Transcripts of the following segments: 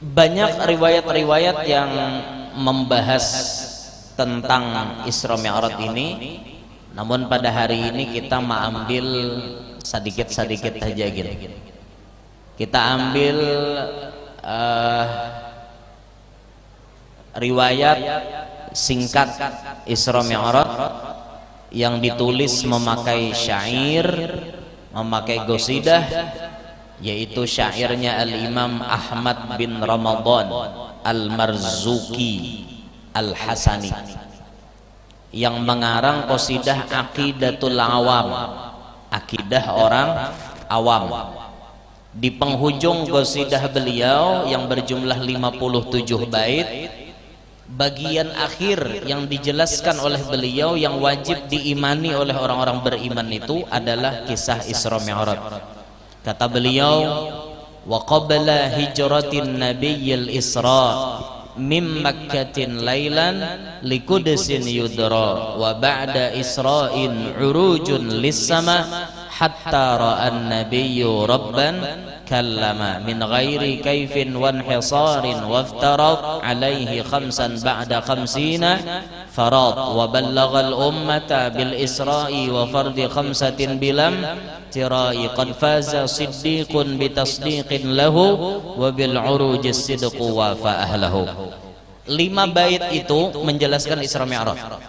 Banyak riwayat-riwayat yang membahas tentang Isra Mi'raj ini, namun pada hari ini kita mengambil sedikit-sedikit saja gitu. Kita ambil riwayat singkat Isra Mi'raj yang ditulis memakai syair, memakai qasidah, yaitu syairnya Al-Imam Ahmad bin Ramadan Al-Marzuki Al-Hasani yang mengarang qasidah Aqidatul Awam, akidah orang awam. Di penghujung qasidah beliau yang berjumlah 57 bait, bagian akhir yang dijelaskan oleh beliau yang wajib diimani oleh orang-orang beriman itu adalah kisah Isra Mi'raj. Kata beliau, wa qabla hijratin nabiyyil isra min makkatin lailan liqudsin yudra wa ba'da isra'in urujun lis-sama hatta ra'an nabiyyu rabban kallama min ghairi kaifin wanhisarin waftarat alaihi khamsan ba'da khamsina farad wa ballaghal ummata bil isra'i wa fardi khamsatin bilam tirai qad faza siddiqun bitasdiqin lahu wa bil urujis sidqu wa fa ahlahu. 5 bait itu menjelaskan Isra Mi'raj.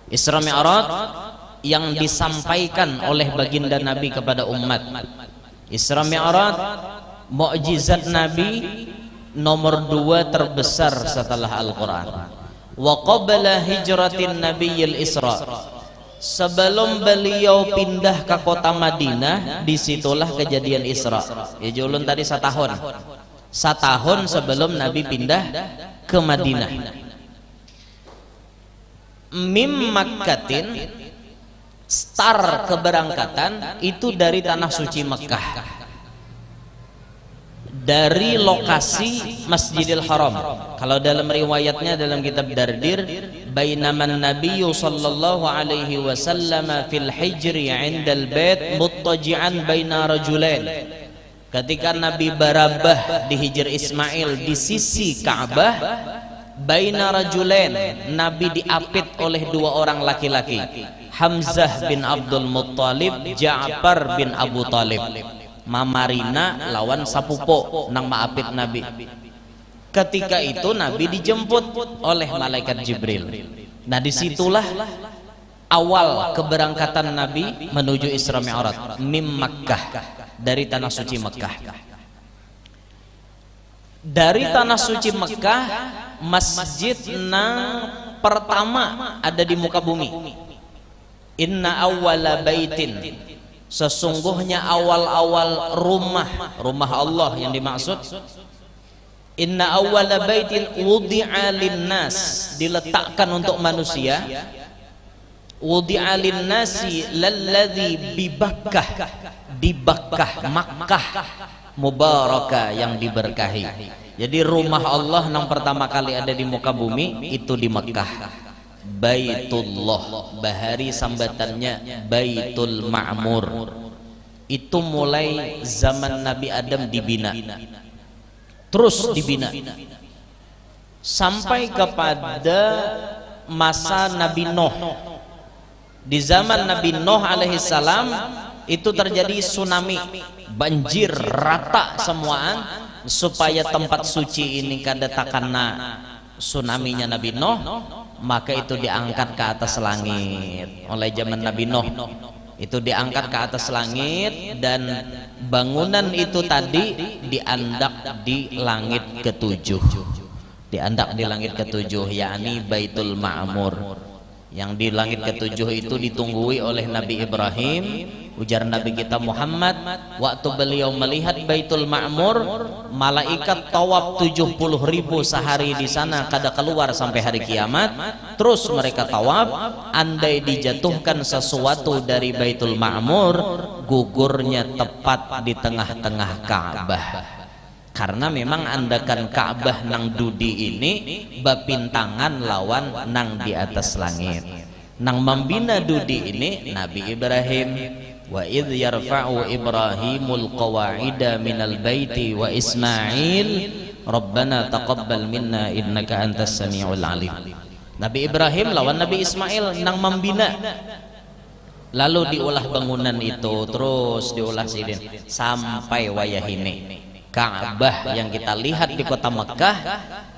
Isra Mi'raj yang disampaikan oleh baginda Nabi kepada umat. Isra Mi'raj mukjizat Nabi nomor 2 terbesar setelah Al-Quran. Wa qabla hijratin nabiyyil isra, sebelum beliau pindah ke kota Madinah, disitulah kejadian Isra. Ya julun tadi setahun sebelum Nabi pindah ke Madinah. Mim Makkatin, start keberangkatan itu dari tanah suci Mekah, dari lokasi Masjidil Haram. Kalau dalam riwayatnya dalam kitab Dardir, bainaman nabiyyu sallallahu alaihi wasallam fil hijri 'indal bait muttaji'an baina rajulain. Ketika Nabi barabah di Hijr Ismail di sisi Ka'bah, baina rajulain, Nabi diapit oleh 2 orang laki-laki, Hamzah bin Abdul Muttalib, Ja'far bin Abu Talib. Mamarina lawan sapupo nang maapit Nabi. Ketika itu Nabi dijemput oleh malaikat Jibril. Nah, disitulah awal keberangkatan Nabi menuju Isra Mi'raj, mim Makkah, dari tanah suci Mekah. Dari tanah suci Mekah, masjid nang pertama ada di muka bumi. Inna awwala baitin, sesungguhnya awal-awal rumah Allah yang dimaksud. Inna awwala baitin wudi'a linnas, diletakkan untuk manusia. Wudi'a linnasi lalladzi bi Bakkah, di Bakkah, Makkah mubarakah, yang diberkahi. Jadi rumah Allah yang pertama kali ada di muka bumi itu di Mekah. Baitullah, bahari sambatannya Baitul Ma'mur. Itu mulai zaman Nabi Adam dibina, terus dibina sampai kepada masa Nabi Nuh. Di zaman Nabi Nuh alaihissalam itu terjadi tsunami, banjir rata semuaan, supaya tempat suci ini kada takana tsunaminya Nabi Nuh, maka itu diangkat ke atas langit oleh zaman Nabi Nuh. Itu diangkat ke atas langit, dan bangunan itu tadi diandak di langit ke-7. Diandak di langit ke-7, yakni Baitul Ma'mur. Yang di langit ke-7 itu ditunggui oleh Nabi Ibrahim. Ujar Nabi kita Muhammad, waktu beliau melihat Baitul Ma'mur, malaikat tawaf 70.000 sehari di sana, kada keluar sampai hari kiamat. Terus mereka tawaf. Andai dijatuhkan sesuatu dari Baitul Ma'mur, gugurnya tepat di tengah-tengah Ka'bah. Karena memang andakan Ka'bah nang dudi ini bapintangan lawan nang di atas langit. Nang membina dudi ini Nabi Ibrahim, wa idh yarfa'u Ibrahimul qawa'ida minal baiti wa Ismail Rabbana taqabbal minna innaka antas samiul alim. Nabi Ibrahim lawan Nabi Ismail nang membina, lalu diulah bangunan itu, terus diulah sidin sampai wayahine Ka'bah yang kita lihat di kota Mekah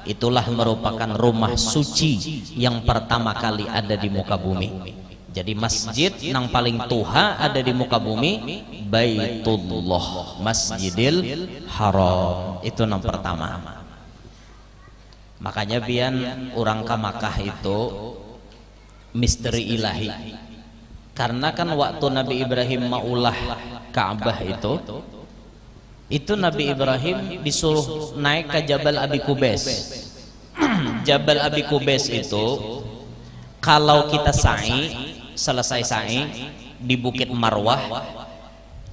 itulah merupakan rumah suci yang pertama kali ada di muka bumi. Jadi masjid yang paling tuha ada di muka bumi Baitullah, Masjidil Haram, itu yang pertama. Makanya bian orang ke Makkah itu misteri ilahi, karena kan waktu Nabi Ibrahim maulah Ka'bah itu Nabi Ibrahim disuruh naik ke Jabal Abi Qubais. Jabal Abi Qubais itu kalau kita selesai sa'i di Bukit Marwah,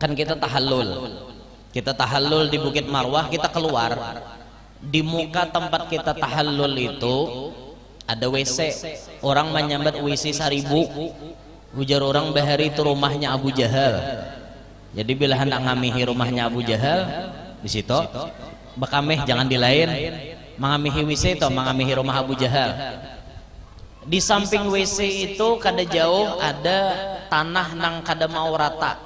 kan kita tahallul di Bukit Marwah, kita keluar di muka tempat kita tahallul itu ada WC. Orang menyambat WC 1000, ujar orang bahari itu rumahnya Abu Jahal. Jadi bila hendak ngamihi rumahnya Abu Jahal di situ, bakameh jangan di lain, mengamihi WC itu mengamihi rumah Abu Jahal. Di samping WC itu kada jauh ada tanah nang kada mau rata.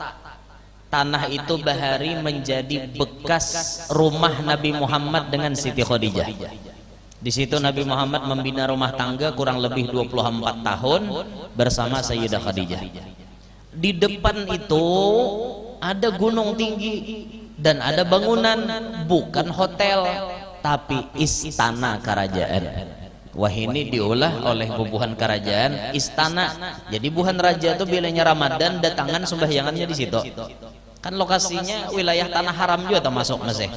Tanah itu bahari menjadi bekas rumah Nabi Muhammad dengan Siti Khadijah. Di situ Nabi Muhammad membina rumah tangga kurang lebih 24 tahun bersama Sayyidah Khadijah. Di depan itu ada gunung tinggi dan ada bangunan, bukan hotel tapi istana kerajaan. Wah, ini diolah oleh bubuhan kerajaan istana. Jadi buhan raja itu bilanya Ramadan datangan sembahyangannya di situ. Kan lokasinya wilayah tanah haram juga termasuk masih.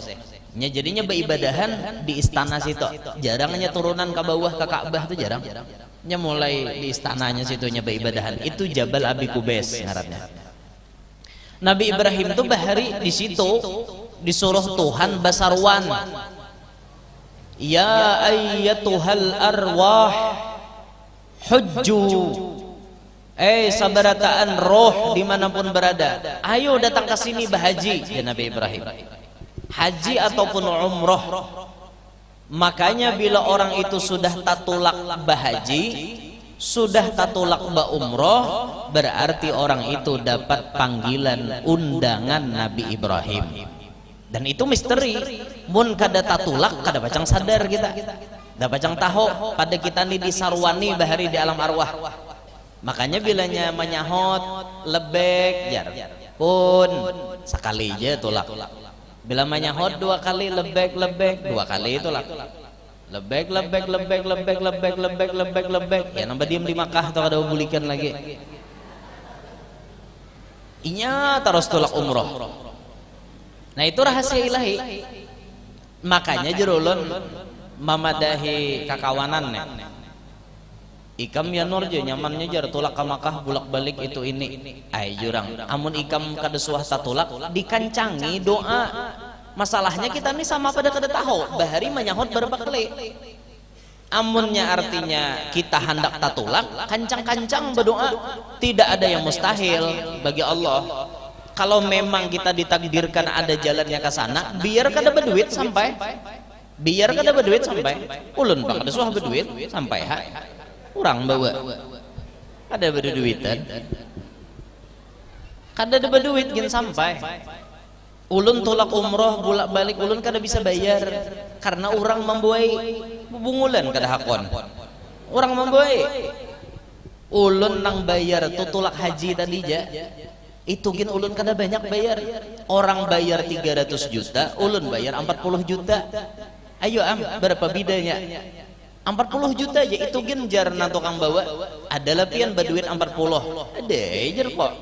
Jadinya beribadahan di istana situ. Jarangnya turunan ke bawah ke Ka'bah itu jarang. Mulai di istananya situnya beribadahan. Itu Jabal Abi Qubais ngarannya. Nabi Ibrahim tuh bahari di situ disuruh Tuhan basarwan, ya ayyatuhal arwah hujju, sabarataan roh dimanapun berada, ayo datang ke sini bahaji. Ya Nabi Ibrahim haji ataupun umroh. Makanya bila orang itu sudah tatulak bahaji, sudah tatulak ba umroh, berarti orang itu dapat panggilan undangan Nabi Ibrahim. Dan itu misteri. Mun kada tatulak kada bacang sadar kita. Da bacang tahu pada kita ini disarwani bahari di alam arwah. Makanya bilanya menyahot lebek jar pun sekali aja tulak. Bila menyahot 2 kali lebek 2 kali tulak. Lebek ya nambah diem di Makkah atau kada bulikan lagi. Inya terus tulak umroh. Nah itu rahasia ilahi. Makanya jerulun mamadahi kakawanan nih. Ikam ya nurjo nyamannya jar tulak ke Makkah bulak balik itu ini. Ay jurang. Amun ikam kada suah tatulak dikancangi doa. Masalahnya kita nih sama pada kada tahu bahari menyahut berapa kali. Amunnya artinya kita hendak tatulak kancang-kancang berdoa. Tidak ada yang mustahil bagi Allah. Kalau memang kita ditakdirkan ada jalannya ke sana, biar kada berduit sampai. Ulun pak ada suah berduit sampai kurang bawa. Ada berduitan. Kada ada berduit gin sampai. Ulun tolak umroh bolak balik ulun kada bisa bayar karena orang membuai bungulan kada hakon. Orang membuai. Ulun nang bayar tu tolak haji tadi ja. Itu gin ulun kada banyak bayar. Orang bayar 300 juta, ulun bayar 40 juta. Ayo berapa bedanya? 40 juta aja itu gin jar na tukang bawa. Ada lapian berduit 40. Ada jar kok.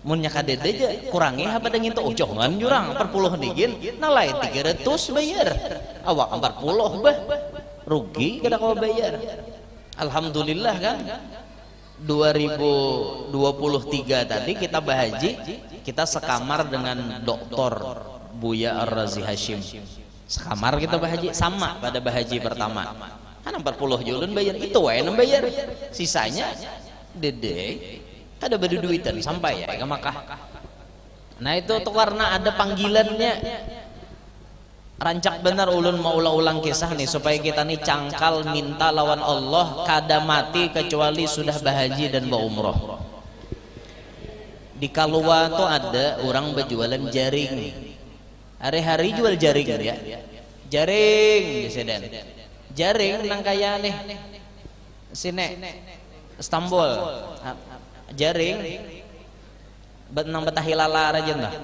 Munnya kadede aja kurangi apa dengan itu jangan jurang 40 digin nah lain 300 bayar awak 40 bah rugi kada kau bayar. Alhamdulillah kan 2023 tadi kita bahaji, kita sekamar dengan Doktor Buya Ar-Razi Hashim, sekamar kita bahaji sama pada bahaji pertama kan 40 julun bayar itu wae bayar sisanya dede kada berduitan sampai ya ke Makkah. Nah itu tuh karena ada panggilannya. Rancak benar ulun mau ulang kisah nih supaya kita nih cangkal minta lawan Allah kada mati kecuali sudah bahaji dan berumroh. Di Kalua tuh ada orang berjualan jaring. Hari-hari jual jaring ya. Jaring diseden. Jaring nang kaya nih. Sini Istanbul. Jaring nang betahilala aja dah.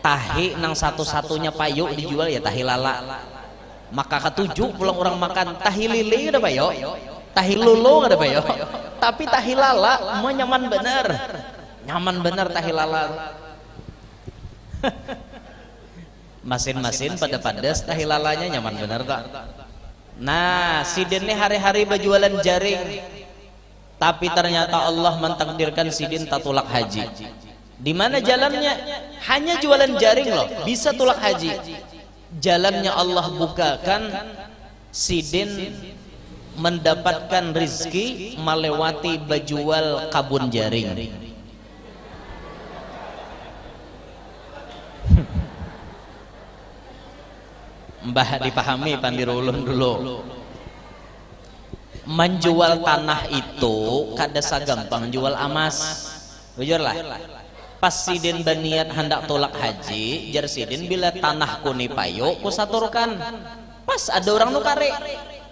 Tahi nang satu-satunya payuk dijual ya tahi lala. Maka ketujuh pulang orang makan tahi lili ada payuk, tahi lulu ada payuk. Tapi tahi lala mau nyaman bener tahi lala. Masin-masin pada padas tahi lalanya nyaman bener tak. Nah si Din ini hari-hari berjualan jaring, tapi ternyata Allah mentakdirkan si Din tatulak haji. Di mana jalannya? Hanya jualan jaring loh, bisa tulak haji. Jalannya Allah bukakan, Sidin mendapatkan rizki melewati berjual kabun jaring. Mbah dipahami pandirulun dulu. Menjual tanah itu kada sagampang jual emas. Jujur lah. Pas Sidin berniat hendak tolak haji, jar Sidin bila tanahku nih payo ku saturkan. Pas ada orang nukare,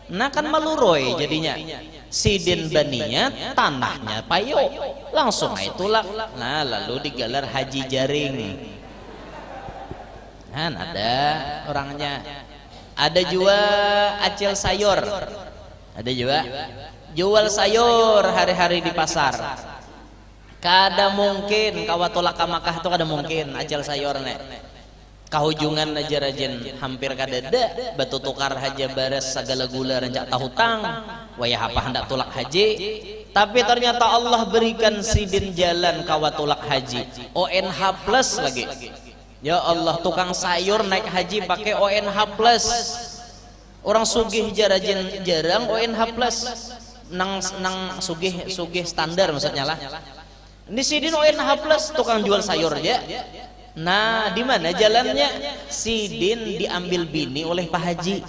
nah kan maluroi jadinya. Sidin berniat tanahnya payo, langsung aja tolak. Nah lalu digelar haji jaring. Kan ada orangnya. Ada juga acil sayur. Ada juga jual sayur hari-hari di pasar. Kada mungkin kawa tolak ke Makkah tuh kada mungkin acil sayur nek. Kahujungan aja rajin hampir kada ada batu tukar haja bares segala gula rancak tahu tang. Wayah apa hendak tolak haji. Tapi ternyata Allah berikan Sidin jalan kawa tolak haji. ONH plus lagi. Ya Allah tukang sayur naik haji pakai ONH plus. Orang sugih jarajin jarang ONH plus. Nang sugih standar maksudnya lah. Di Sidin ONH plus tukang jual sayur aja. Nah, di mana jalannya? Sidin diambil bini oleh Pak Haji.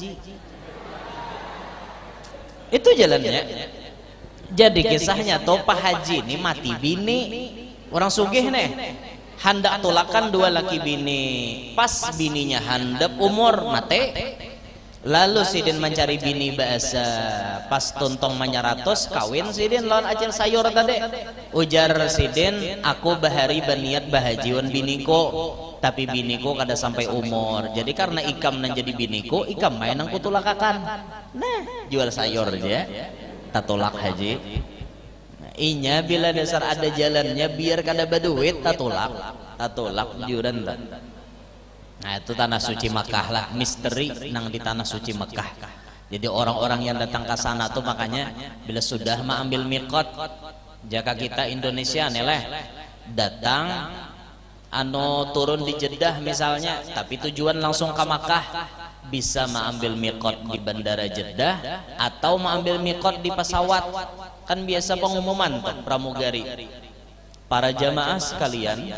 Itu jalannya. Jadi kisahnya tuh Pak Haji ini mati bini. Orang sugih nih. Hendak tolakan dua laki bini. Pas bininya handap umur mati. Lalu Sidin mencari bini bahasa pas tuntong menyaratos kawin Sidin lawan acil sayur tadi. Ujar Sidin, aku bahari berniat bahajiwan biniko, tapi biniko kada sampai umur. Jadi karena ikam nan jadi biniko, ikam main nang kutulakakan. Nah, jual sayur aja, tatulak haji. Nah, inya bila dasar ada jalannya biar kada baduit tatulak juran tak. Nah itu tanah suci Makkah lah, misteri nang di tanah suci Makkah. Jadi orang-orang yang datang ke sana tuh makanya bila sudah mengambil miqat, jika kita Indonesia nih datang turun di Jeddah misalnya, tapi tujuan langsung ke Makkah, bisa mengambil miqat di bandara Jeddah atau mengambil miqat di pesawat. Kan biasa pengumuman tuh pramugari. Para jamaah sekalian,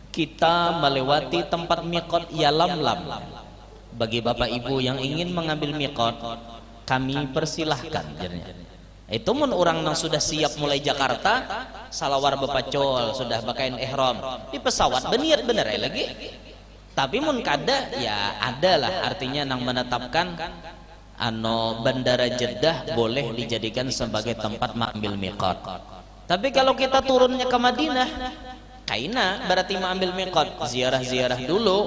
kita melewati tempat miqat Yalamlam. Bagi bapak ibu yang ingin mengambil miqat, kami persilahkan. Itu mun orang yang sudah siap mulai Jakarta, salawar bepacol, sudah pakaian ihram di pesawat berniat bener lagi. Tapi mun kada ya adalah artinya nang menetapkan bandara Jeddah boleh dijadikan sebagai tempat mengambil miqat. Tapi kalau kita turunnya ke Madinah, kaina berarti mengambil miqat, ziarah-ziarah dulu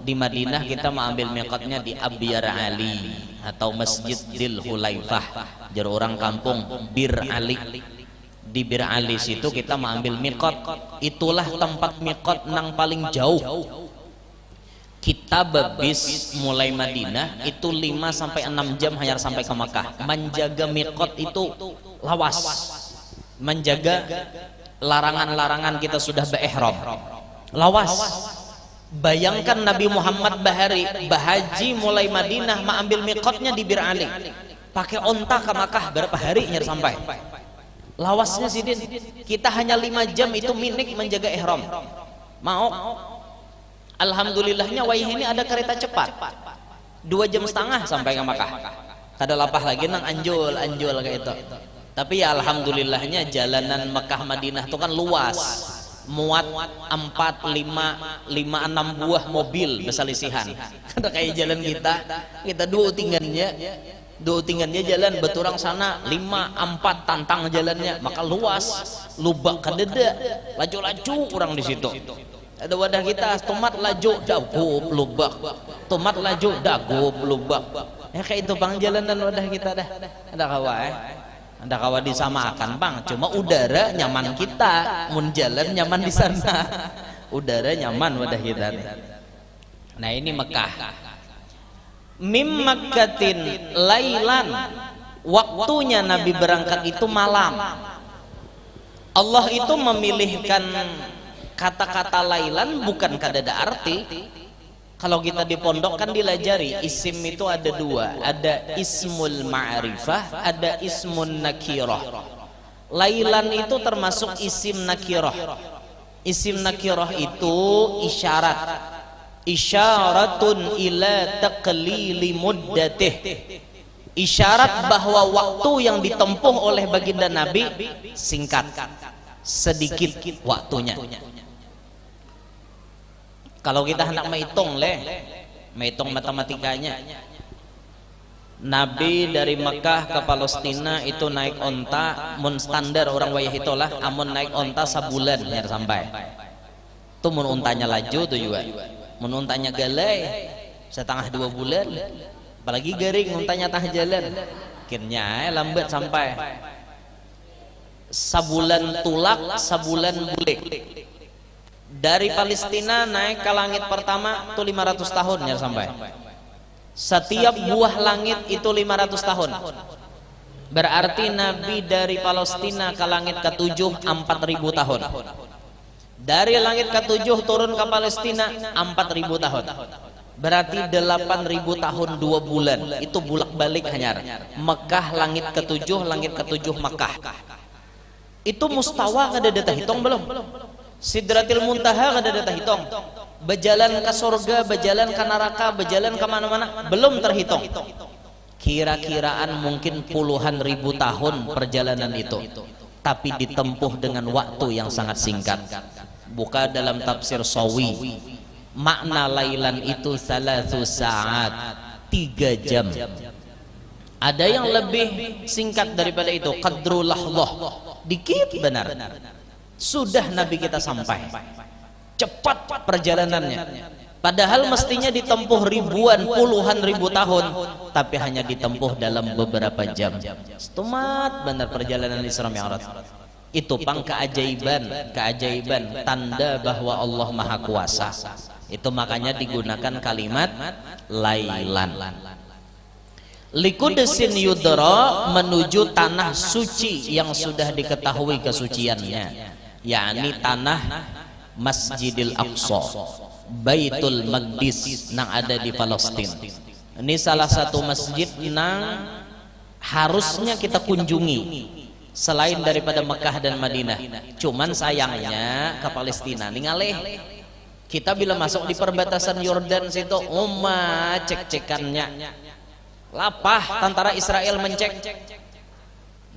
di Madinah. Kita mengambil miqatnya di Abyar Ali atau Masjidil Hulaifah, jar orang kampung Bir Ali. Di Bir Ali situ kita mengambil miqat. Itulah tempat miqat nang paling jauh. Kita babis mulai Madinah itu 5 sampai 6 jam hanya sampai ke Makkah. Menjaga miqat itu lawas. Menjaga larangan-larangan kita sudah beihram lawas. Bayangkan Nabi Muhammad bahaji mulai Madinah mengambil miqatnya di Bir Ali, pakai onta ke Makkah berapa hari nyar sampai lawasnya Sidin. Kita hanya 5 jam itu minik menjaga ihram. Mau. Alhamdulillahnya wayah ini ada kereta cepat 2,5 jam sampai ke Makkah. Kada lapah lagi nang anjul kayak itu. Tapi ya alhamdulillahnya jalanan Makkah Madinah itu kan luas, muat 4, 5, 6 buah mobil besalisihan. Kada kayak jalan kita dua tinggannya jalan beturang sana 5, 4 tantang jalannya, maka luas, lubak kadeda, laju-laju kurang di situ. Ada wadah kita tomat laju dagup lubak, tomat laju dagup lubak. Ya kayak itu bang jalanan wadah kita dah. Ada kawa ada kawa disamakan bang, cuma udara nyaman kita, mun jalan nyaman di sana. Udara nyaman wadah kita nih. Nah ini Mekah. Mim Makkatin lailan, waktunya Nabi berangkat itu malam. Allah itu memilihkan kata-kata lailan bukan kadada arti. Kalau kita di pondok kan dilajari isim itu ada dua, ada ismul ma'rifah, ada ismun nakirah. Lailan itu termasuk isim nakirah. Isim nakirah itu isyarat, isyaratun ila taqlili muddatih, isyarat bahwa waktu yang ditempuh oleh baginda Nabi singkat, sedikit waktunya. Kalau kita hendak menghitung matematikanya, Nabi dari Mekah ke Palestina itu naik onta, mun standar orang wayah itulah, amun naik onta sebulan ya sampai. Tuh mun untanya laju tuh juga, mun untanya galai setengah 2 bulan, apalagi garing untanya tah jalan, akhirnya lambat sampai. Sebulan tulak, sebulan bulik. Dari Palestina naik ke langit pertama itu 500 tahun ya sampai. Setiap buah langit itu 500 tahun. Berarti Nabi dari Palestina ke langit ke-7 4.000 tahun. Dari langit ke-7 turun ke Palestina 4.000 tahun. Berarti 8.000 tahun 2 bulan. Itu bulak-balik hanyar. Mekah langit ke-7, langit ke-7 Mekah. Itu mustawa kada data hitung belum? Sidratil Muntaha kada data hitung. Berjalan ke surga, berjalan ke neraka, berjalan ke mana-mana belum terhitung. Kira-kiraan mungkin puluhan ribu tahun perjalanan itu, tapi ditempuh dengan waktu yang sangat singkat. Buka dalam tafsir Sawi, makna lailan itu 3 saat, 3 jam. Ada yang lebih singkat daripada itu, qadrul lahdah, dikit benar. Sudah Nabi kita sampai, cepat perjalanannya. Padahal mestinya ditempuh ribuan, puluhan ribu tahun, tapi hanya ditempuh dalam beberapa jam. Setumat benar perjalanan Isra Mi'raj. Itu pang keajaiban, tanda bahwa Allah Maha Kuasa. Itu makanya digunakan kalimat lailan. Liqudesin yudra, menuju tanah suci yang sudah diketahui kesuciannya, yakni tanah Masjidil Aqsa, Baitul Maqdis yang ada di Palestina. Ini salah satu masjid yang harusnya kita kunjungi selain daripada Mekah dan Madinah. Cuman sayangnya ke Palestina ningaleh. Kita bila masuk di perbatasan Yordan situ, cek-cekannya lapah, tentara Israel mencek.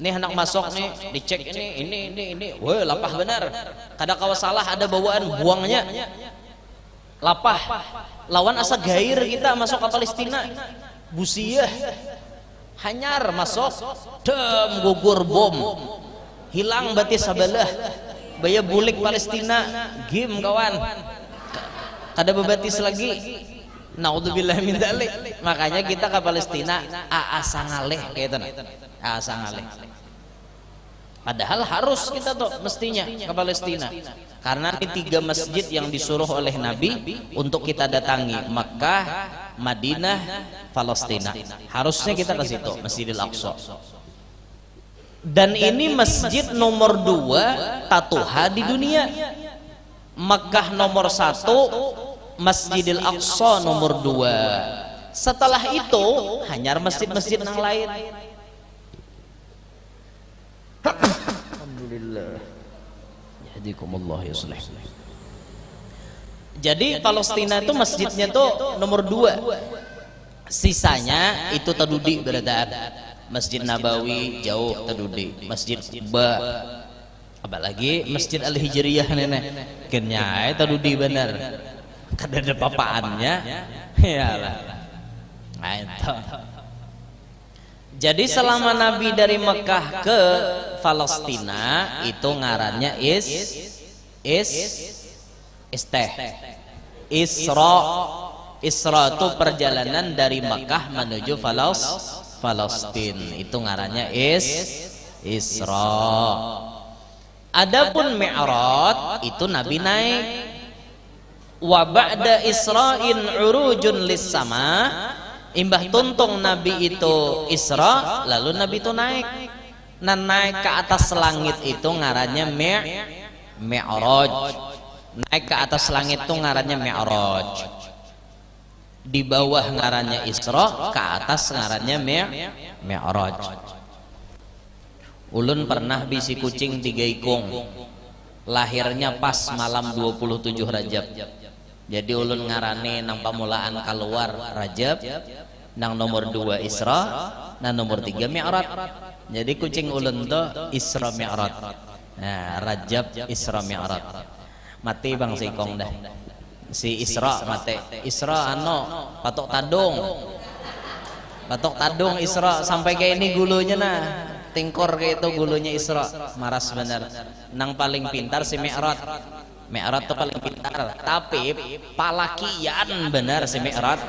Nih anak masuk nih, dicek ini, wah lapah benar. Kada kawa salah ada bawaan buangnya. Lapah. Lawan asa gair kita masuk ke Palestina. Busiah. Hanyar masuk, dem gugur bom. Hilang batis sabalah. Baya bulik Palestina, gim kawan. Kada bebatis lagi. Naudzubillah min dzalik. Makanya kita ke Palestina asa ngaleh kayak itu. Asa ngaleh. Padahal harus kita tuh mestinya ke Palestina, karena ini 3 masjid yang disuruh oleh Nabi untuk kita datangi, Makkah, Madinah, Palestina. Harusnya kita ke situ, Masjidil Aqsa. Dan ini masjid nomor 2 tatuha di dunia. Makkah nomor 1, Masjidil Aqsa nomor 2. Setelah itu hanya masjid-masjid yang lain. Alhamdulillah. Yahdikumullah yuslih. Jadi Palestina itu masjidnya tuh nomor 2, sisanya itu tadudi berada. Masjid Nabawi jauh tadudi, Masjid Quba, apalagi Masjid Al Hijriyah nenek kenya tadudi bener kada ada papaannya iyalah. Nah, itu. Jadi selama Nabi dari Mekah ke Palestina itu ngarannya Isra. Isra itu perjalanan dari Mekah menuju Palestina, itu ngarannya Isra. Adapun Mi'raj itu Nabi naik. Wa ba'da Isra'in urujun lis sama, imbah tuntung Nabi itu Isra, lalu Nabi itu naik. Nah, naik ke atas langit itu ngarannya Mi'raj. Naik ke atas langit itu ngarannya Mi'raj. Di bawah ngarannya Isra, ke atas ngarannya Mi'raj. Ulun pernah bisi kucing 3 ikung, lahirnya pas malam 27 Rajab. Jadi ulun ngarane nang pamulaan keluar Rajab, nang nomor 2 Isra, nang nomor 3 Mi'raj. Jadi kucing ulun tuh Isra Mi'raj. Nah, Rajab Isra Mi'raj. Mati bang si ikong dah. Si Isra mati. Isra patok tadung Isra sampai kayak ini gulunya nah. Tingkor kayak itu gulunya Isra. Maras bener. Nang paling pintar si Mi'raj. Mi'raj tuh paling pintar, tapi palakian bener si Mi'raj.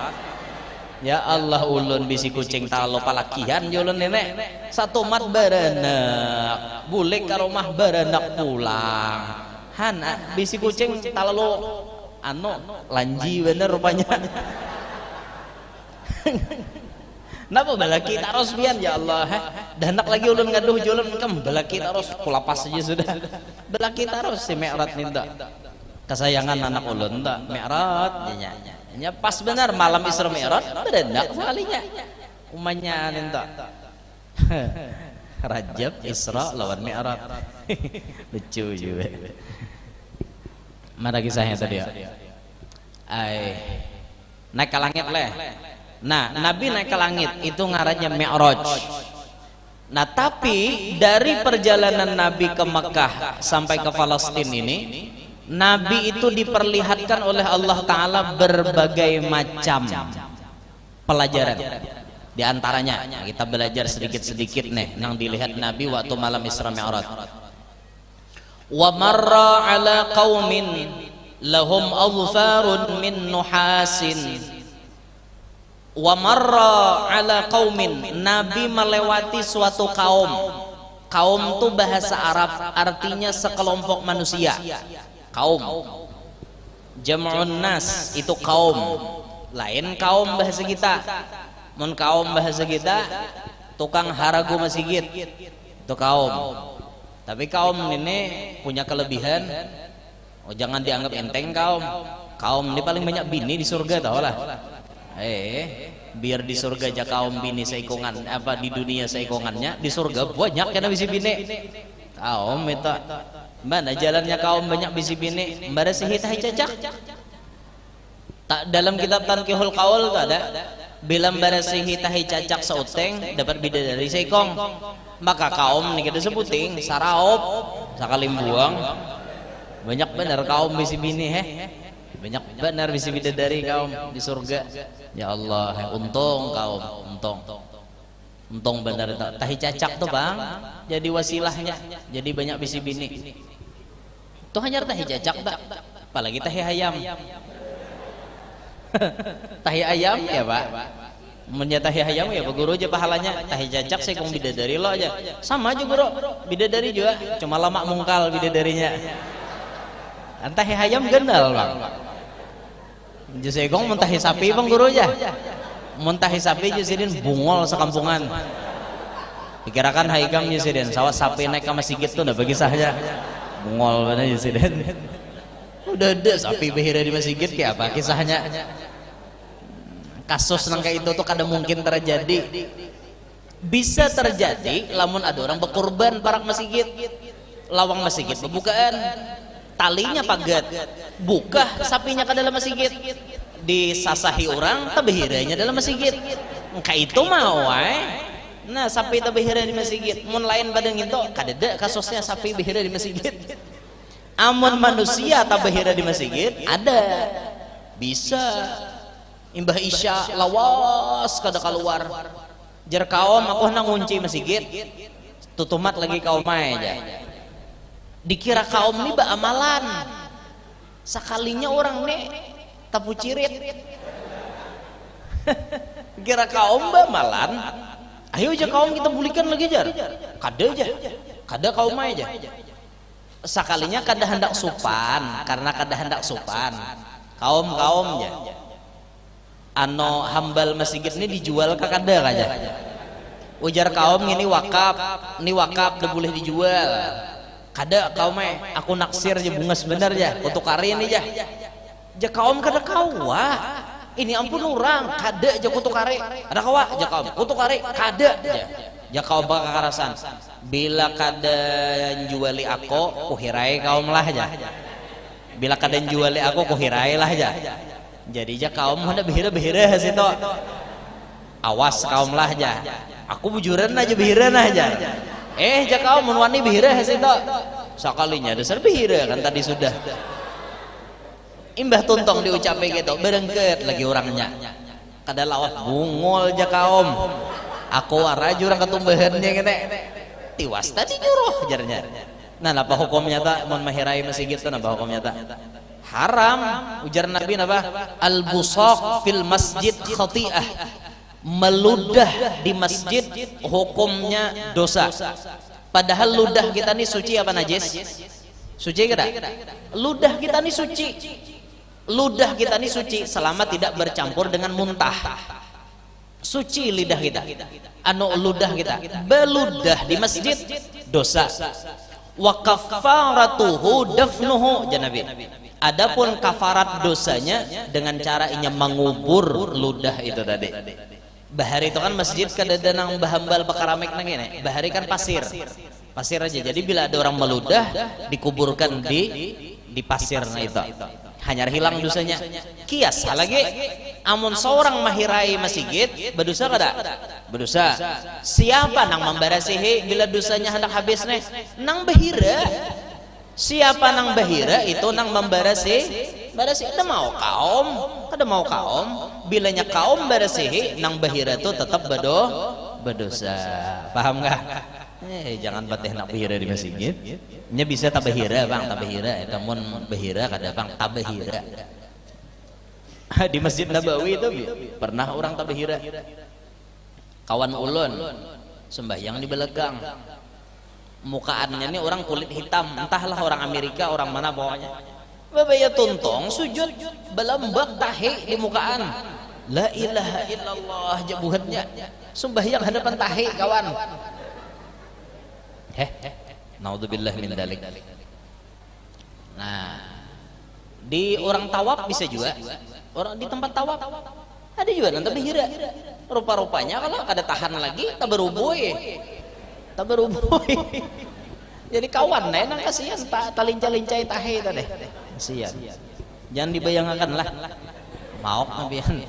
Ya Allah, ulun bisi kucing talo palakian ulun nenek. Satu mat baranak, bulik ka rumah baranak pulang. Han bisi kucing talo lanji bener rupanya. Napa balaki taros pian ya Allah. Danak lagi ulun ngaduh julun kam balaki taros kulapas saja sudah. Balaki taros si Mi'raj ninda. Kesayangan anak ulun ta Mi'raj nya pas benar malam Isra Mi'raj berendak sekalinya. Umanya ninda. Rajab Isra lawan Mi'raj. Lucu juga. Mana kisahnya tadi ya? Naik ke langit leh. Nah, Nabi naik ke langit itu ngarannya Mi'raj. Nah, tapi dari perjalanan Nabi ke Mekah sampai ke Palestina ini, Nabi itu diperlihatkan oleh Allah Ta'ala berbagai macam pelajaran. Di antaranya kita belajar sedikit-sedikit nih yang dilihat Nabi waktu malam Isra Mi'raj. Wa marra ala qaumin lahum adfarun min nuhasin. Wa marra ala qaumin, Nabi melewati suatu kaum. Kaum itu bahasa Arab artinya sekelompok manusia. Kaum jam'un nas itu kaum. Lain kaum bahasa kita. Mun kaum bahasa kita tukang haragu masjid itu kaum. Tapi kaum ini punya kelebihan. Oh, jangan dianggap enteng kaum. Kaum ini paling banyak bini di surga tau lah. Biar di surga aja kaum bini seikongan apa di dunia seikongannya, di surga banyak karena bisi bini. Kaum itu mana jalannya kaum banyak bisi bini? Mbara sihitah cacak. Tak dalam kitab Tanqihul Qaul tak ada. Bila mbara sihitah cacak seuteng dapat bidadari seikong. Maka kaum ini kita sebuting saraup sakalim buang. Banyak benar kaum bisi bini banyak benar bisi bidadari kaum di surga. Ya Allah, untung kaum, untung benar tahi cacak tuh bang, jadi wasilahnya, jadi banyak bisi bini. Tuh hanya tahi cacak tak, apalagi tahi ayam. Tahi ayam ya pak, menyatahi ayam ya pak guru aja pahalanya. Tahi cacak saya kong bidadari lo aja, sama aja guru, bidadari juga, cuma lama mungkal bidadarinya. Tahi ayam gendal bang. Jusegong muntahi sapi bang guru aja. Muntahi sapi jusidin bungol sekampungan. Pikirakan haigam jusidin sawah sapi naik ke masjid tuh udah bagi saja. Bungol bener jusidin. Udah ada sapi behira di masjid kayak apa kisahnya. Kasus nang kayak itu tuh kadang mungkin terjadi. Bisa terjadi lamun ada orang berkorban parak masjid. Lawang masjid pembukaan. talinya pagat, buka sapinya ke dalam masjid, disasahi orang tabihiranya dalam masjid, engka itu mau nah sapi tabihira di masjid. Mun lain badang itu kadeda kasusnya sapi bihira di masjid. Amun manusia tabihira di masjid ada, bisa imbah isya lawas kada keluar jar kaum aku nang ngunci masjid tutumat lagi kaum aja dikira kaum ini ba amalan sakalinya orang nih tapu cirit kira kaum ba amalan ayo aja kaum kita bulikan lagi jar kada aja kada kaum aja sakalinya kada hendak supan karena kada hendak supan kaum-kaum ya ano hambal masjid ini dijual ke kada aja ujar kaum ini wakaf udah boleh dijual kada kaum aku naksir aja bunga sebentar ya untuk kari ini aja kaum kada kawa ini ampun orang kada aja kutuk kari ada kawa aja kaum kutuk kari kada aja kaum bakal karasan bila kada juali aku kuhirai kaum lah aja bila kada juali aku kuhirai lah aja jadi aja kaum hendak behira situ awas kaum lah aja aku bujuran aja behiran aja aja kaum menwani behira situ sekalinya dasar behira kan tadi sudah imbah tuntong diucapin gitu berengket lagi orangnya kada lawat bungol aja kaum aku waraju orang ketumbahannya gini tiwas tadi nyuruh jarnya nah apa hukumnya tak mun mahirai masjid itu apa hukumnya tak haram ujar Nabi apa al-busaq fil masjid khati'ah meludah di masjid hukumnya dosa padahal ludah kita nih suci apa najis suci kada ludah kita nih suci ludah kita nih suci selama tidak bercampur dengan muntah suci lidah kita anu ludah kita beludah di masjid dosa wa kafaratuhu dafnuhu janabi adapun kafarat dosanya dengan cara inya mengubur ludah itu tadi bahari itu kan masjid kadada nang bahambal pakaramik nang ini bahari kan pasir aja jadi bila ada orang meludah dikuburkan di pasir nah itu hanya hilang dosanya kias lagi amun seorang mahirai masjid berdosa kada berdosa siapa nang membarasihi bila dosanya hendak habis nih nang bahira siapa nang bahira itu nang membarasi ada mau kaum bilanya kaum barasihi nang bahira itu tetap berdosa paham nggak jangan bateh nak bahira di masjid nya bisa tabahira bang tabahira itu mun bahira kada bang tabahira di Masjid Nabawi itu pernah orang tabahira kawan ulun sembahyang di belakang mukaannya ini orang kulit hitam entahlah orang Amerika orang mana pokoknya babaya tuntong sujud belambak tahi di mukaan la ilaha illallah jabuhatnya sembahyang hadapan tahi kawan naudzubillah min dalik nah di orang tawaf bisa juga orang di tempat tawaf ada juga nanti bahira rupa-rupanya kalau ada tahan lagi tak berubui jadi kawan nang kasihan tak lincah-lincai tahe tadi kasihan jangan dibayangkan lah mau nabian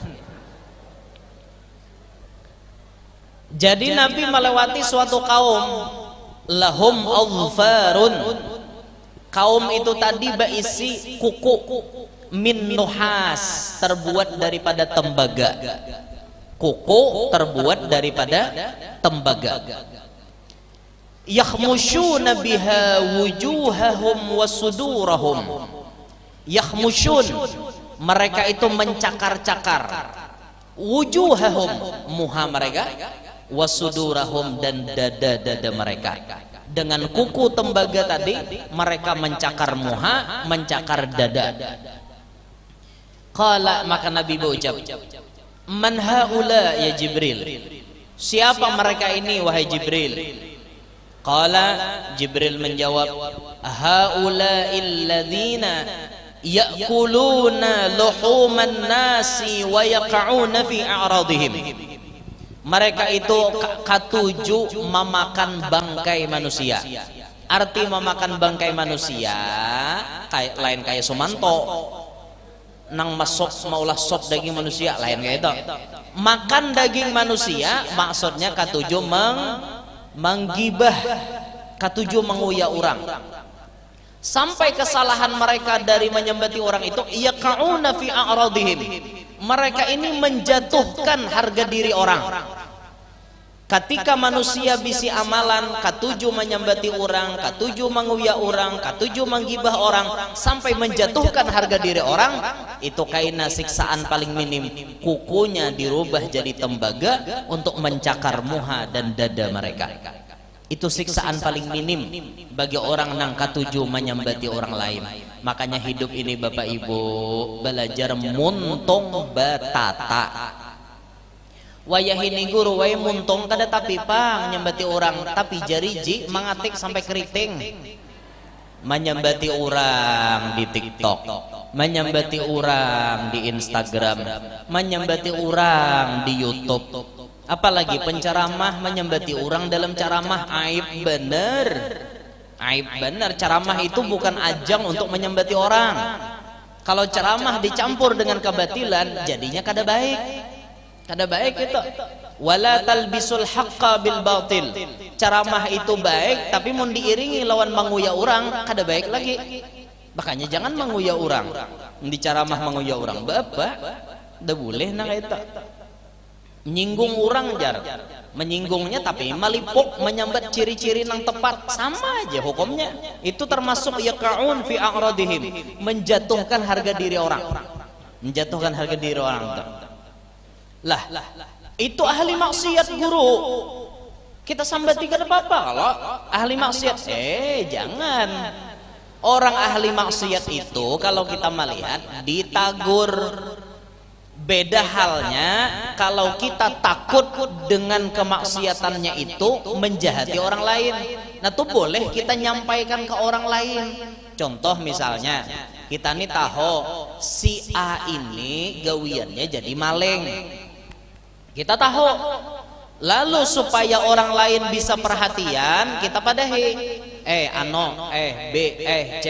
jadi Nabi melewati suatu kaum lahum adfarun kaum itu tadi berisi kuku min nuhas terbuat daripada tembaga kuku terbuat daripada tembaga yakhmushuna biha wujuhahum wa sudurahum yakhmushun mereka itu mencakar-cakar wujuhahum muha mereka wa sudurahum dan dada-dada mereka dengan kuku tembaga tadi mereka mencakar muha mencakar dada qala maka Nabi berucap man haula ya Jibril siapa mereka ini wahai Jibril qala Jibril menjawab haula'il ladzina ya'kuluna luhuman nasi wa yaqa'una fi a'radihim mereka itu katuju memakan bangkai manusia arti memakan bangkai manusia kayak lain kayak Sumanto nang masuk maulah sop daging manusia, lain kayak itu. Makan daging manusia maksudnya katujuh menggibah, katujuh menguya orang. Sampai kesalahan mereka dari menyembati orang itu yaqauna fi a'radihim, mereka ini menjatuhkan harga diri orang. Ketika manusia bisi amalan katujuh menyembati orang, katujuh menguya orang, katujuh menggibah orang, sampai menjatuhkan harga diri orang, itu kaina siksaan paling minim. Kukunya dirubah jadi tembaga untuk mencakar muha dan dada mereka. Itu siksaan paling minim bagi orang nang katujuh menyembati orang lain. Makanya hidup ini Bapak Ibu belajar muntung batata. Wayahini guru way muntung kada tapi pang menyembati orang, tapi jariji mengatik sampai keriting. Menyembati orang di TikTok, menyembati orang di Instagram, menyembati orang di YouTube. Apalagi penceramah menyembati orang dalam ceramah, aib bener. Aib bener, ceramah itu bukan ajang untuk menyembati orang. Kalau ceramah dicampur dengan kebatilan jadinya kada baik. Kada baik itu. Wala talbisul haqqa bil batil. Ceramah itu baik tapi mun diiringi lawan menguya orang kada baik lagi. Makanya jangan menguya orang. Di ceramah menguya orang Bapak, dah boleh nang itu. Menyinggung orang jar. Menyinggungnya tapi malipuk menyambat ciri-ciri nang tepat, sama aja hukumnya. Itu termasuk yaqaun fi a'radihim, menjatuhkan harga diri orang. Menjatuhkan harga diri orang. Lah, itu ahli maksiat guru. Kita sambati kada apa-apa kalau ahli maksiat. Jangan. Orang ahli maksiat itu kalau kita melihat ditagur. Beda halnya kalau kita takut dengan kemaksiatannya itu menjahati orang lain. Nah tuh boleh kita nyampaikan ke orang lain. Contoh misalnya kita nih tahu si A ini gawiannya jadi maling. Kita tahu, lalu supaya orang lain bisa perhatian, kita padahi, B, C,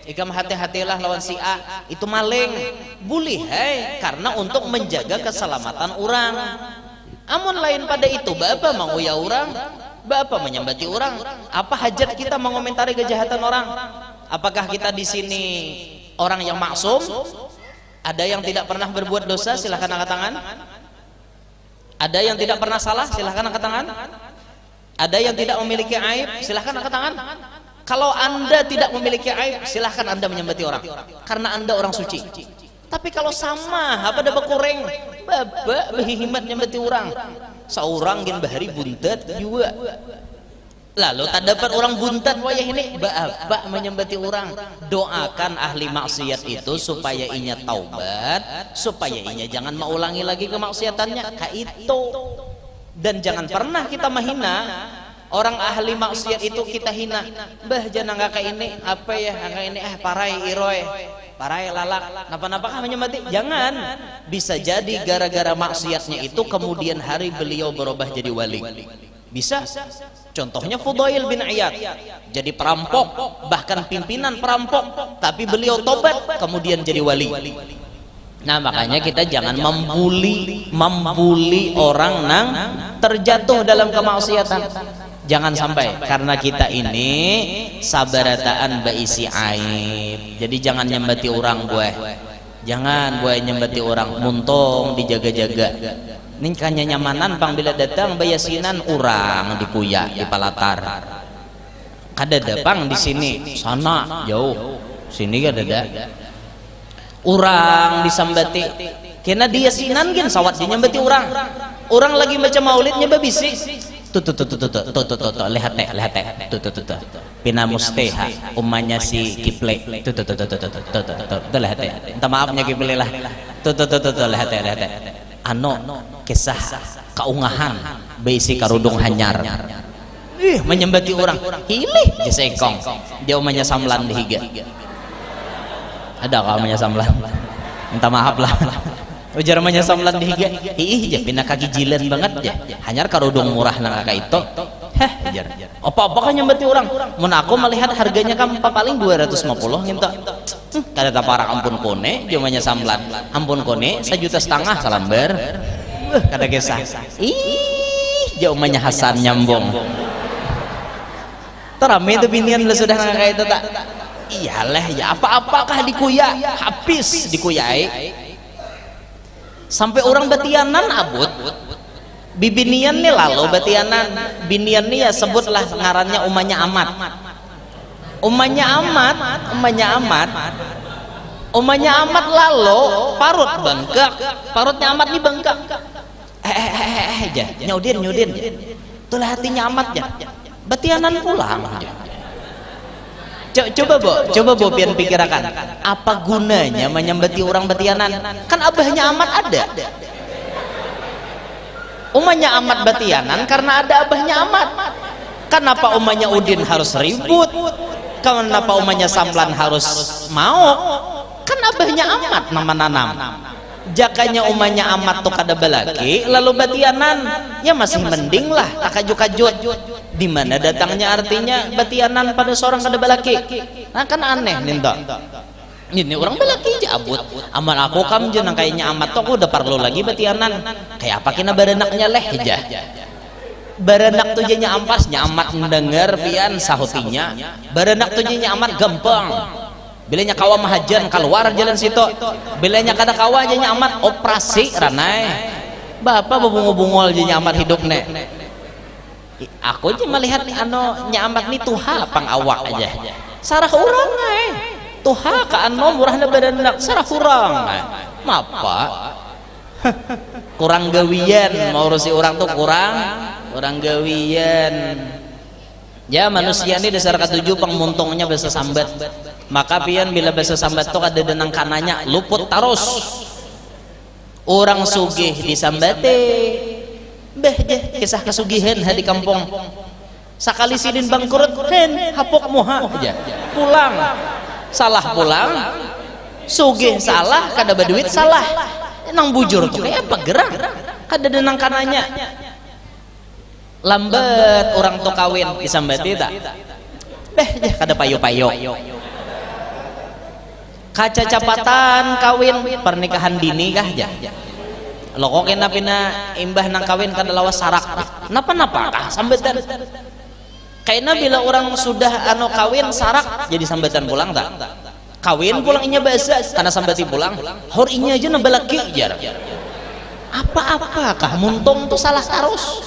ikam hati-hatilah lawan si A, itu maling, boleh, karena untuk menjaga keselamatan orang. Amun lain pada itu, Bapak menguya orang, Bapak menyembati orang, apa hajat kita mengomentari kejahatan orang? Apakah kita di sini orang yang maksum? Ada yang tidak pernah berbuat dosa, silahkan angkat tangan. Ada yang tidak pernah salah, silahkan angkat tangan. Ada yang tidak memiliki aib, silahkan angkat tangan. Kalau Anda tidak memiliki aib, silahkan Anda menyembati orang, karena Anda orang suci. Tapi kalau sama, apa ada bekureng, Bapak berhimat nyembati orang. Seorang yang bahari buntet juga. Lalu tak dapat orang buntat wayah ini, Bapak menyembati orang. Doakan ahli maksiat itu supaya inya taubat, supaya inya jangan mengulangi lagi kemaksiatannya. Itu. Dan jangan pernah kita menghina orang ahli maksiat itu, kita hina. Bah jangan angka ini apa ya, angka ini parai iroy, parai lalak, napa-napa kah menyembati? Jangan. Bisa jadi gara-gara maksiatnya itu kemudian hari beliau berubah jadi wali. Bisa. Contohnya Fudail bin Iyad, jadi perampok, bahkan pimpinan perampok, tapi beliau tobat kemudian jadi wali. Nah makanya kita jangan membuli orang nang terjatuh dalam kemaksiatan. Jangan sampai, karena kita ini sabarataan baisi aib. Jadi jangan nyembati orang buah. Jangan buah nyembati orang, muntung dijaga-jaga. Ini kanya nyamanan pang bila datang bayasinan orang dikuya di palatar. Kada dapang di sini, sana jauh. Sini kada ada. Orang disambati. Kena dia sinan gen sawat dinyambati orang. Orang lagi baca maulidnya babisi. Tuh lihat Pina Musteha umanya si Kiple. Tuh lihat. Minta maafnya Kiple lah. Tuh lihat. Kisah kaungahan besi karudung hanyar menyembati orang hilih jesengkong dia umanya samlan di higa. Ada kau umanya samlan, minta maaf lah. Ujar umanya samlan di higa ya pindah kaki jilen banget ya hanyar karudung murah nang kakak itu Heh, jar. Apa-apa kan nyambati orang. Mun aku melihat harganya kan paling 250 nginta. Kada taparak ampun kone, jumanya samlan. Ampun kone 1,5 juta salambar. Kada kisah. Ih, jumanya Hasan nyambung. Terame itu binian lah sudah kayak itu tak. Iyalah ya apa-apakah dikuya, habis dikuyai. Sampai orang batianan abut. Bibinian nih lalu batianan binian nih ya sebutlah ngarannya umanya amat lalu parut bengkak parutnya amat nih bengkak aja nyudin itulah hatinya amat ya batianan pulang coba bo pian pikirakan apa gunanya menyambati orang batianan kan abahnya amat ada umanya amat batianan karena ada abahnya amat. Kenapa umanya Udin harus ribut? Kenapa umanya Samlan harus mau? Kan abahnya amat nama nanam. Jakanya umanya amat tuh kada balaki lalu batianan ya masih mending lah tak kajut-kajut. Di mana datangnya artinya batianan pada seorang kada balaki. Nah kan aneh ninta. Ini orang balaki aja abut aman aku kam jenang kayaknya amat tuh aku udah perlu lagi batianan kayak apa kena baranaknya leh aja baranak tuh jadinya ampasnya amat mendengar pian sahutinya baranak tuh jadinya amat gampang bilanya kawa mahajan keluar jalan situ bilanya kada kawa jadinya amat operasi ranai bapak bebungul-bungul jadinya amat hidup nek aku aja melihat anu nyamat nih tuha pang awak aja sarah orang tuha ka anu murahna baranak sarah kurang mapa kurang gawian mau urusi orang tuh kurang gawian ya manusia ini dasar ketujuh pengmuntungnya bahasa sambat maka pian bila bahasa sambat tuh ada denang kananya luput terus orang sugih disambate beh je kisah kesugihan di kampung sakali sidin bangkrut hen hapok muha aja pulang salah pulang sugih salah kada baduit salah nang bujur tuh kayak apa gerang kada denang kananya lambat orang tuh kawin disambati tak beh jah kada payo-payo kaca capatan kawin pernikahan dini kah jah lo kok kena pina imbah nang kawin kada lawas sarak napa kah sambatan kayaknya bila orang sudah anu kawin sarak jadi sambatan pulang tak kawin pulang inya bahasa karena sambati pulang hor inya aja nambah lagi jar apa-apakah muntung tuh salah terus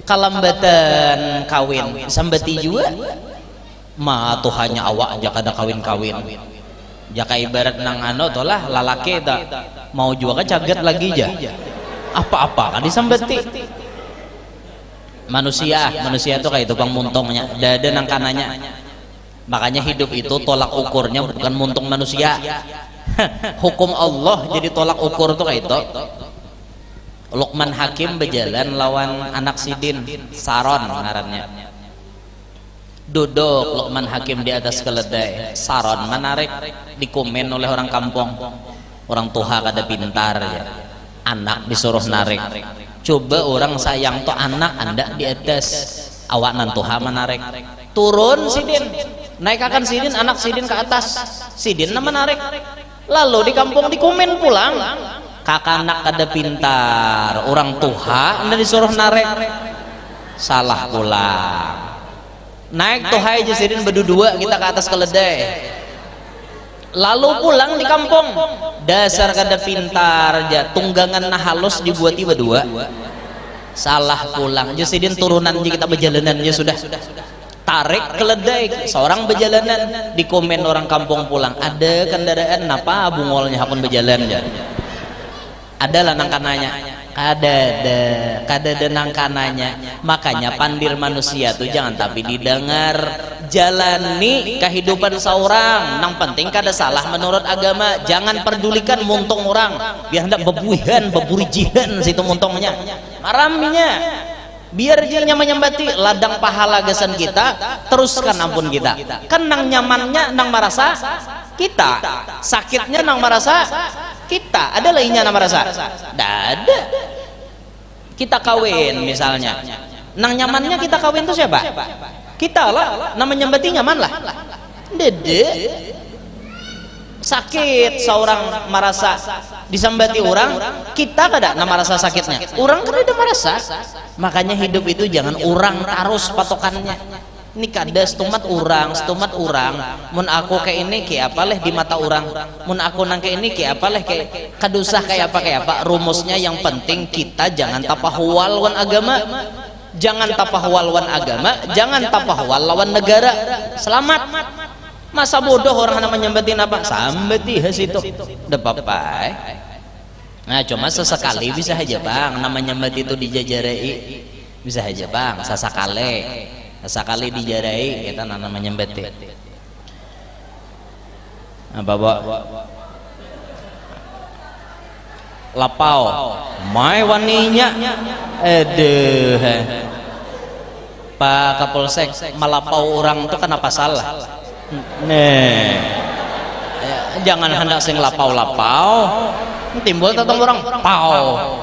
kalambatan kawin sambati juga ma tuh hanya awak aja kada kawin jaka ibarat nang anu tuh lah lalaki tak mau juga caget lagi aja apa-apa kan disambati manusia tuh kayak tukang muntungnya dada nang kananya makanya hidup itu tolak ukurnya bukan muntung manusia hukum Allah jadi tolak ukur tuh kayak itu Luqman Hakim berjalan lawan anak sidin Saron ngarannya duduk Luqman Hakim di atas keledai Saron menarik dikomen oleh orang kampung orang tuha kada pintar ya. Anak disuruh narik coba orang sayang tuh anak anda di atas awak nantuha menarik turun sidin naik akan sidin anak sidin ke atas sidin menarik lalu di kampung dikomen pulang kakak anak ada pintar orang tuha anda disuruh narik salah pulang naik tuha aja sidin berdua kita ke atas keledai lalu pulang di kampung dasar kada pintar aja tunggangan nah halus dibuati berdua salah pulang aja sidin turunan aja kita berjalanan aja sudah tarik keledai seorang berjalanan di komen orang kampung pulang ada kendaraan napa bungolnya hakun berjalan aja ada lah nangkananya kada nangkananya makanya pandir manusia tuh jangan tapi didengar jalani kehidupan seorang nang penting kada salah menurut agama jangan pedulikan muntung orang biar hendak bebuihan beburijihan situ muntungnya maramnya biar dia menyambati ladang pahala gasan kita teruskan ampun kita kan nang nyamannya nang merasa kita sakitnya nang merasa kita ada lainnya nang merasa dah ada kita kawin misalnya, nang nyamannya kita kawin tuh siapa? Kita lah, namanya nyambati nyaman lah. Dede sakit seorang merasa disambati orang, kita kada nama rasa sakitnya, orang kan udah merasa. Makanya hidup itu jangan orang terus patokannya. Ini kada setumat orang, mun aku kayak ini kayak apa leh di mata orang, mun aku nang kayak ini kayak apa leh kayak kadusah kayak apa. Rumusnya yang penting kita jangan tapahwal wan agama, jangan tapahwal wan agama, jangan tapahwal lawan negara. Selamat. Masa bodoh orang namanya nyambatin apa? Sambati itu udah apa-apa. Nah cuma sesekali bisa aja bang, namanya nyambati itu dijajarai, bisa aja bang, sesekali dijarai kita namanya nyambati. Nah bawa lapau mai waninya Pak Kapolsek melapau orang itu kenapa salah? Jangan hendak sing lapau-lapau timbul tetap orang pau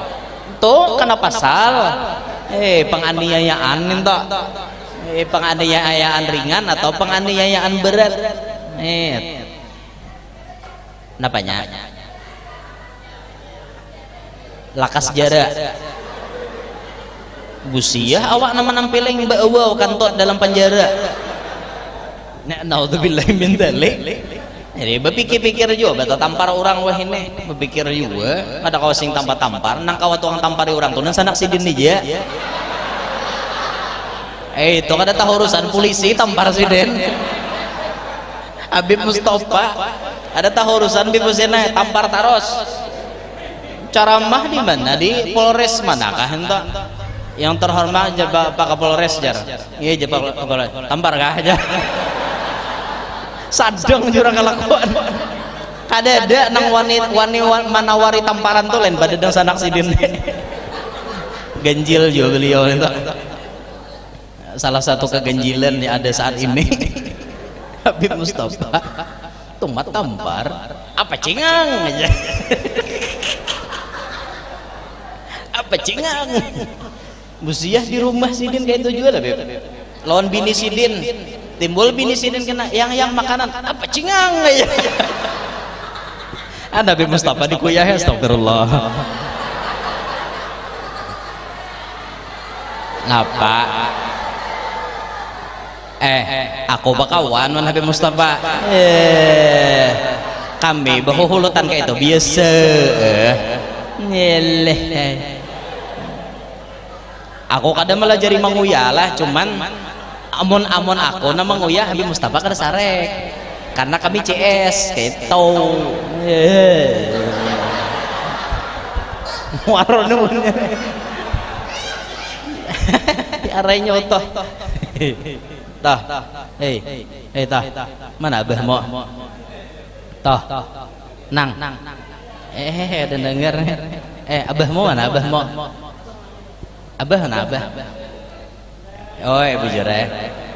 tuh kenapa salah? Penganiayaan itu penganiayaan ringan atau penganiayaan berat? Napanya lakas jarak busiah awak nama nampiling bawa kantor dalam penjara. Naudzubillahi min dzalik. Jadi berpikir-pikir juga bata tampar orang wah ini berpikir juga ada kau sing tampar nang kau tuang tampari orang tuh nang sanak sidin dia. Itu kada tahu urusan polisi tampar sidin. Habib Mustafa ada tahu urusan bibusena tampar taros. Ceramah di mana? Di Polres manakah ento? Yang terhormat Pak Kapolres jar. Iya Pak Kapolres. Tampar kah aja. Sadang jurang kelakuan. Kada ada nang wani manawari tamparan tuh lain pada dang sanak sidin. Ganjil juga beliau itu. Salah satu keganjilan yang ada saat ini. Habib Mustafa tumat tampar apa cingang aja. Apa cingang? Busiah di rumah sidin kayak itu juga lah Beb. Lawan bini sidin timbul bini sidin kena yang makanan apa cingang aja. Ada Habib Mustafa dikuyah ya astagfirullah. Ngapa? Aku bakawan man Habib Mustafa. Kami bahuhulutan kayak itu biasa. Nyeleh. Aku kadang melajari menguyah lah, cuman amon aku nama nguyah Habib Mustafa kada sarek karena kami CS kayak tau waron punya arahnya otoh tah tah mana abah mo tah nang ada denger abah mo mana abah mo abah mana abah. Oi bujure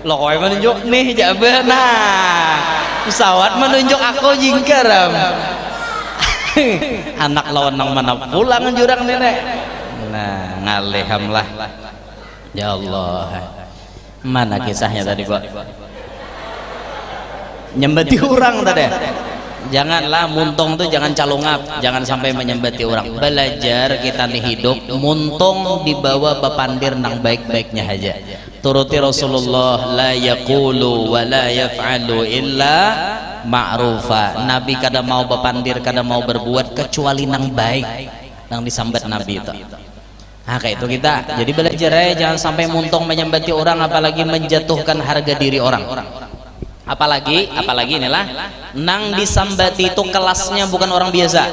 lo kowe menunjuk nih jabah nah pesawat menunjuk aku jingkar anak lawan nang mana pulang jurang nenek nah ngaliham lah ya Allah. Mana kisahnya tadi Pak? Nyembati orang tadi. Janganlah muntung tuh jangan calungap, jangan sampai menyembati orang. Belajar kita nih hidup muntung dibawa bapandir nang baik-baiknya aja. Turuti Rasulullah la yaqulu wa la yaf'alu illa ma'rufa. Nabi kada mau bapandir, kada mau berbuat kecuali nang baik, nang disambat Nabi itu. Nah kayak itu kita. Jadi belajar ya jangan sampai muntung menyembati orang, apalagi menjatuhkan harga diri orang. Apalagi inilah nang disambati itu kelasnya bukan orang biasa.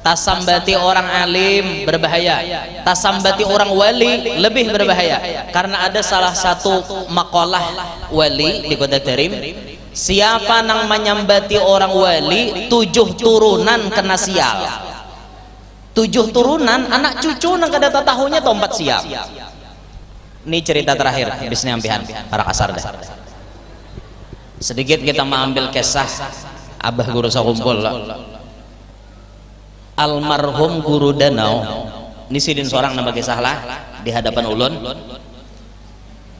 Tasambati orang alim berbahaya, tasambati orang wali lebih berbahaya. Karena ada salah satu makalah wali di Kota Tarim, siapa nang menyambati orang wali 7 turunan kena sial. 7 turunan anak cucu nang kada tahunya tompat sial. Ini cerita terakhir habis nyampihan para kasar dah. Sedikit kita mengambil kisah abah guru sakumpul almarhum guru danau Ini sidin seorang nama kisah lah di hadapan ulun.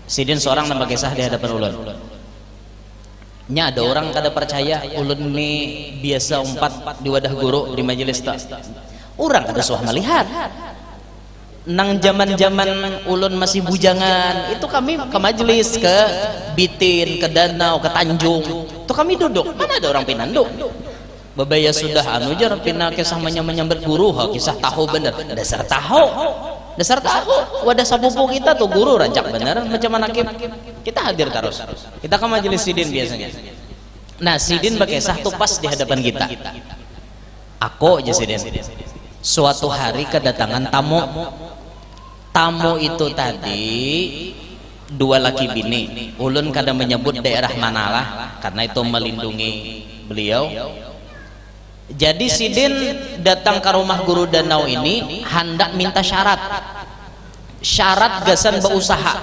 Sidin seorang nama kisah di hadapan ulun. Nya ada orang kada percaya ulun ini biasa umpat di wadah guru di majelis tak. Orang kada suah melihat. Nang zaman-zaman ulun masih bujangan itu kami ke majelis, ke Bitin, ke Danau, ke Tanjung. Itu kami duduk. Mana ada orang pinanduk? Babaya sudah anu jar pina kisah menyambet guru, ha kisah tahu bener. Dasar tahu. Dasar tahu. Wadah sapupu kita tuh guru rancak bener macam mana kita hadir terus. Kita ke majelis sidin biasanya. Nah, sidin berkisah tuh pas di hadapan kita. Aku aja sidin. Suatu hari kedatangan tamu. Tamu itu tadi dua laki bini. Ulun kada menyebut daerah manalah karena itu melindungi beliau. Jadi sidin datang ke rumah guru Danau ini hendak minta syarat. Syarat gasan berusaha.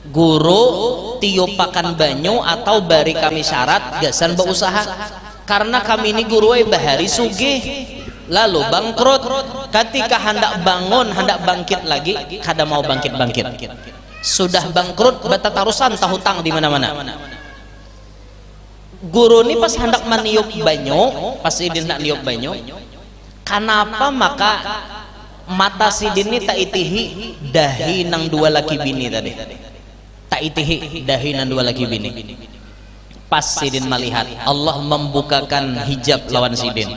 Guru tiupakan banyu atau bari kami syarat gasan berusaha. Karena kami ini guru bahari sugih. Lalu bangkrut, ketika hendak bangun, hendak bangkit lagi, kada mau bangkit-bangkit. Sudah bangkrut, bata tarusan tahu hutang di mana-mana. Guru ini pas hendak meniup banyu, pas sidin nak niup banyu, kenapa maka mata sidin ini tak itihi dahi nang dua laki bini tadi, tak itihi dahi nang dua laki bini. Pas sidin melihat Allah membukakan hijab lawan sidin.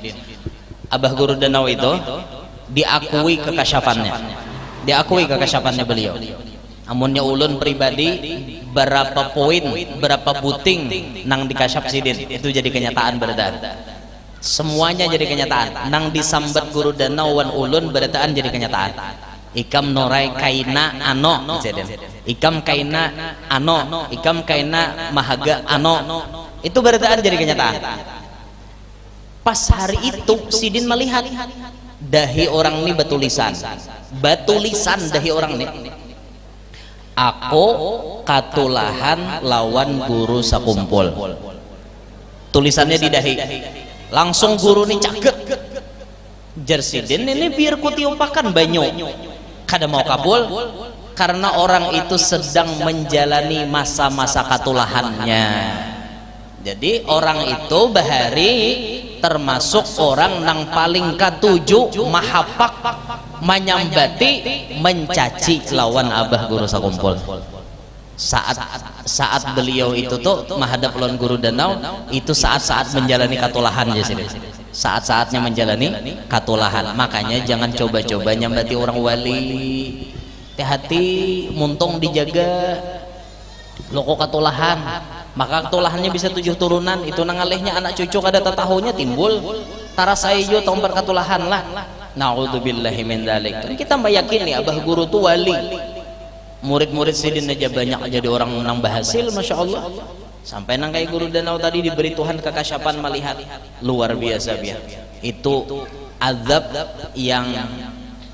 Abah guru Danau itu diakui kekasyafannya beliau. Amunnya ulun pribadi berapa poin, berapa buting nang dikasyaf sidin itu jadi kenyataan berdaan. Semuanya jadi kenyataan. Nang disambat guru Danau wan ulun berdaan jadi kenyataan. Ikam norai kaina ano, ikam kaina ano, ikam kaina mahaga ano. Itu berdaan jadi kenyataan. Pas hari itu sidin melihat dahi orang ini batulisan dahi orang ini. Aku katulahan lawan guru sakumpul. Tulisannya di dahi. Langsung guru ini caget. Jar sidin ini biar kutiupakan banyu. Kada mau kabul karena orang itu sedang menjalani masa-masa katulahannya. Jadi orang itu bahari termasuk orang nang paling katuju mahapak menyambati mencaci lawan abah guru sakumpul. Saat beliau itu tuh menghadap lawan guru Danau itu saat-saat menjalani katulahan ya sini. Saat-saatnya menjalani katulahan. Makanya jangan coba-coba nyambati orang wali. Hati-hati, muntung dijaga. Loko katulahan. Maka katulahannya bisa 7 turunan. Itu nangalehnya anak cucu kada tahunya timbul tara sayo tombar katulahan lah. Naudzubillahi min dzalik. Kan kita meyakini abah guru tuh wali. Murid-murid sidin aja banyak jadi orang nang berhasil, masya Allah. Sampai nang kayak guru Danau tadi diberi Tuhan kekasyapan melihat luar biasa biar. Itu azab yang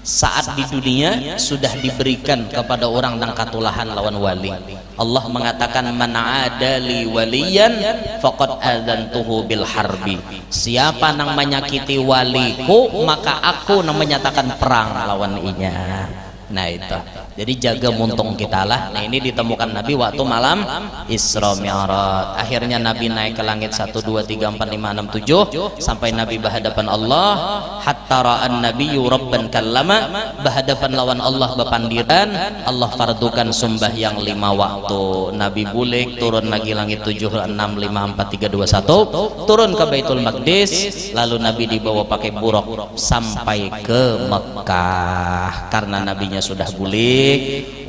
saat di dunia sudah diberikan kepada orang nang katulahan lawan wali. Allah mengatakan man adali waliyan faqad adzantuhu bil harbi. Siapa nang menyakiti waliku maka aku nang menyatakan perang lawan inya. Nah itu. Jadi jaga muntung kita lah. Nah ini ditemukan Nabi waktu malam Isra Mi'raj. Akhirnya Nabi naik ke langit 1, 2, 3, 4, 5, 6, 7 sampai Nabi berhadapan Allah. Hatta ra'an nabiyyu rabban kallama, berhadapan lawan Allah bepandiran. Allah fardukan sumbah yang 5 waktu. Nabi bulik turun lagi langit 7, 6, 5, 4, 3, 2, 1 turun ke Baitul Maqdis. Lalu Nabi dibawa pakai buruk sampai ke Mekah. Karena Nabinya sudah bulik,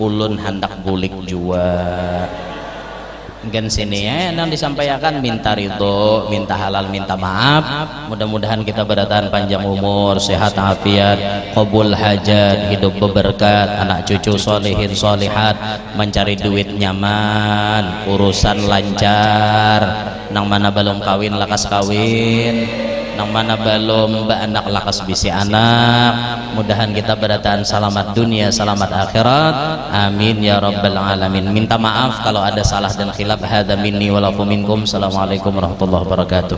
ulun hendak bulik jua. Gen sini ya nang disampaikan minta ridho, minta halal, minta maaf. Mudah-mudahan kita bertahan panjang umur, sehat afiat, qabul hajat, hidup berberkat, anak cucu solehin solehat, mencari duit nyaman, urusan lancar. Nang mana belum kawin lakas kawin, nang mana belum anak lakas bisi anak. Mudahan kita bertahan selamat dunia, selamat akhirat. Amin ya rabbal alamin. Minta maaf kalau ada salah dan khilaf. Hadza minni wa lakum minkum. Assalamualaikum warahmatullahi wabarakatuh.